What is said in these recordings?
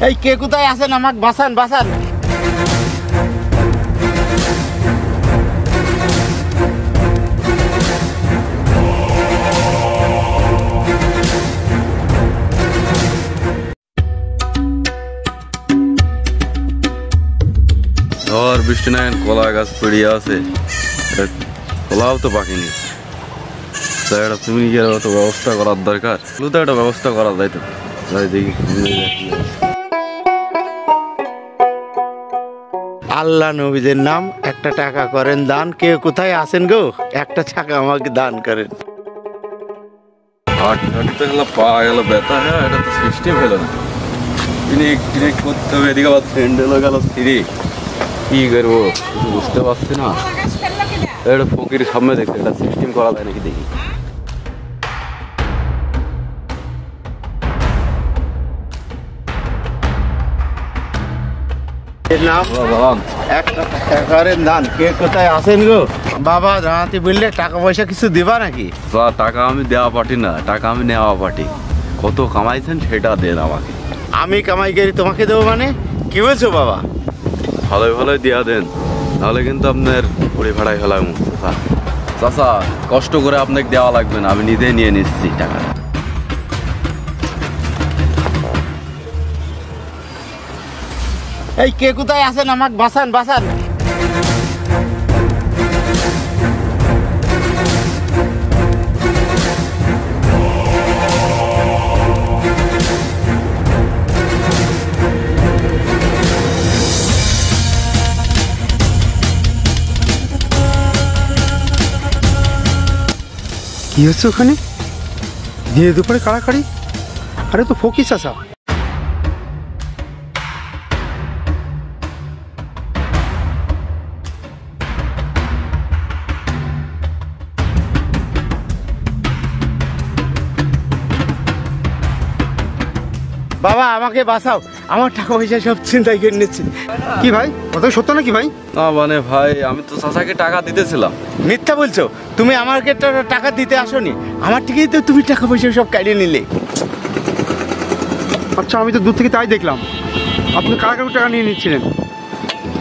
এই কে কোথায় আছেন? আমাকে বাঁচান, বাঁচান। ঝড় বৃষ্টি নাই, কলা গাছ পড়িয়ে আছে, কলাও তো পাকিনি। তুমি কি একটা ব্যবস্থা করার দরকার, তো একটা ব্যবস্থা করা যায় তো। দেখি আল্লাহ নবীদের নাম, একটা টাকা করেন দান। কে কোথায় আছেন গো? একটা টাকা আমাকে দান করেন। হাঁটতে গেলে পা গেল ব্যথা। হ্যাঁ, এটা তো সিস্টেম হলো না। ট্রিক করতে হবে। এদিকে আবার স্যান্ডেল গেল ফিরে, কি করবো কিছু বুঝতে পারছি না। এটা ফকির সামনে দেখছে, এটা সিস্টেম করা যায় নাকি দেখি। একটা টাকা করেন দান। কে কোথায় আছেন গো? বাবা জানাতে বললে টাকা পয়সা কিছু দিবা নাকি? টাকা আমি দেওয়া পাটি না, টাকা আমি নেওয়া পাটি। কত কামাইছেন সেটা দেন আমাকে। আমি কামাই করি তোমাকে দেবো মানে? কি বলছো বাবা? ভালোই ভালোই দিয়া দেন, নাহলে কিন্তু আপনার পড়ে ভাড়াই ফেলাম। চাচা, কষ্ট করে আপনাকে দেওয়া লাগবে না, আমি নিজেই নিয়ে নিচ্ছি টাকা। এই কে কোথায় আছেন? আমাকে বাঁচান, বাঁচান। কি হচ্ছে ওখানে? দিয়ে দুপুরে কাড়াকাড়ি। আরে তো ফকির চাচা। বাবা আমাকে বাঁচাও, আমার টাকা পয়সা সব চিন্তাই করে নিচ্ছে। কি ভাই, কথা সত্য নাকি ভাই? না মানে ভাই, আমি তো চাচাকে টাকা দিতেছিলাম। মিথ্যা বলছো? তুমি আমাকে টাকা দিতে আসোনি, আমার থেকেই তো তুমি টাকা পয়সা সব কাটিয়ে নিলে। আচ্ছা, আমি তো দূর থেকে তাই দেখলাম আপনি কাড়াকাড়ি টাকা নিয়ে নিচ্ছিলেন।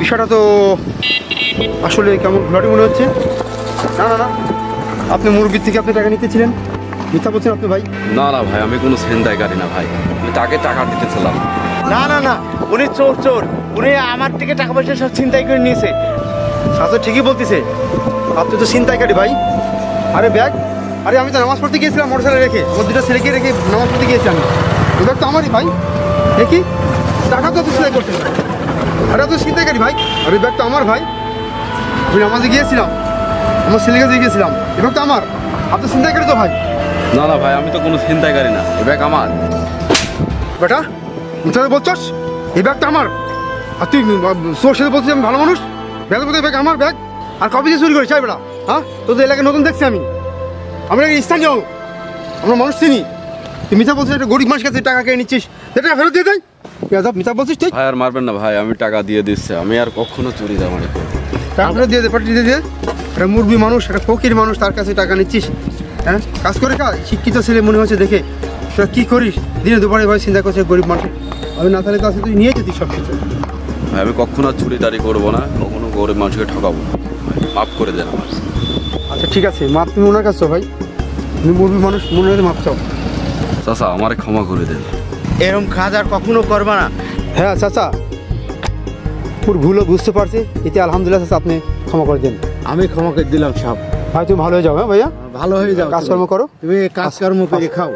বিষয়টা তো আসলে কেমন ঘোরাটি মনে হচ্ছে। না না না, আপনি মুরগির থেকে আপনি টাকা নিতেছিলেন। মিথ্যা বলছেন আপনি ভাই। না না ভাই, আমি কোনো ছিনতাই করি না ভাই, আমি তাকে টাকা দিতেছিলাম। না না না, উনি চোর, চোর। উনি আমার থেকে টাকা পয়সা সব চিন্তাই করে নিয়েছে। চাচা ঠিকই বলতেছে, আপনি তো ছিনতাইকারী ভাই। আরে ব্যাগ, আরে আমি তো নামাজ পড়তে গিয়েছিলাম মোটরসাইকেল রেখে, আমার দুটো ছেলেকে রেখে নামাজ পড়তে গিয়েছিলাম। ওই ব্যাগ তো আমারই ভাই। দেখি টাকা তো ছিনতাই করতে। আরে আপনি ছিনতাইকারী ভাই। আর ওই ব্যাগ তো আমার ভাই। আমি নামাজে গিয়েছিলাম, আমার ছেলেকে দিয়ে গিয়েছিলাম। এই ব্যাগ তো আমার। আপনি ছিনতাইকারী তো ভাই। না না ভাই, আমি তো কোনো চিন্তাই করি না, এ ব্যাগ আমার। বেটা মিথ্যা বলছস? এই ব্যাগ তো আমার। আর তুই তোর সাথে বলছিস আমি ভালো মানুষ? ব্যাগ বলতে ব্যাগ আমার ব্যাগ। আর কবে যে চুরি করিস বেটা? হ্যাঁ, তোদের এলাকায় নতুন দেখছি আমি। আমরা স্থানীয়, আমরা মানুষ চিনি। তুই মিথ্যা বলছিস, একটা গরিব মানুষ কাছে টাকা কেড়ে নিচ্ছিস। এটা ফেরত দিয়ে দেয়। মিথ্যা বলছিস তুই? ভাই আর মারবেন না ভাই, আমি টাকা দিয়ে দিচ্ছি, আমি আর কখনো চুরি যাবো না। টাকা ফেরত দিয়ে দে, পাঠিয়ে দিয়ে দে। একটা মুরবি মানুষ, একটা ফকির মানুষ, তার কাছে টাকা নিচ্ছিস। হ্যাঁ, কাজ করে খা। শিক্ষিত ছেলে মনে হচ্ছে দেখে। তোরা কী করিস? দিনে দুপুরে ভাই চিন্তা করছে গরিব মানুষ। আমি না তাহলে তো আছে তুই নিয়ে যেতিস সব কিছু। ভাই আমি কখনো চুরিদারি করবো না, কখনো গরিব মানুষকে ঠকাবো না, মাফ করে দেন আমার। আচ্ছা ঠিক আছে, মাপ তুমি ওনার কাছে ভাই। তুমি মুরবি মানুষ, মনে হয় মাপ চাও। চাচা আমারে ক্ষমা করে দেন। এরকম কাজ আর কখনো করবা না। হ্যাঁ চাচা, পুরো ভুলও বুঝতে পারছি। এতে আলহামদুলিল্লাহ চাচা, আপনি ক্ষমা করে দেন। আমি ক্ষমা করে দিলাম সব। ভাই তুমি ভালো হয়ে যাও। হ্যাঁ ভাইয়া, ভালো হয়ে যাও, কাজকর্ম করো। তুমি কাজকর্ম করে খাও।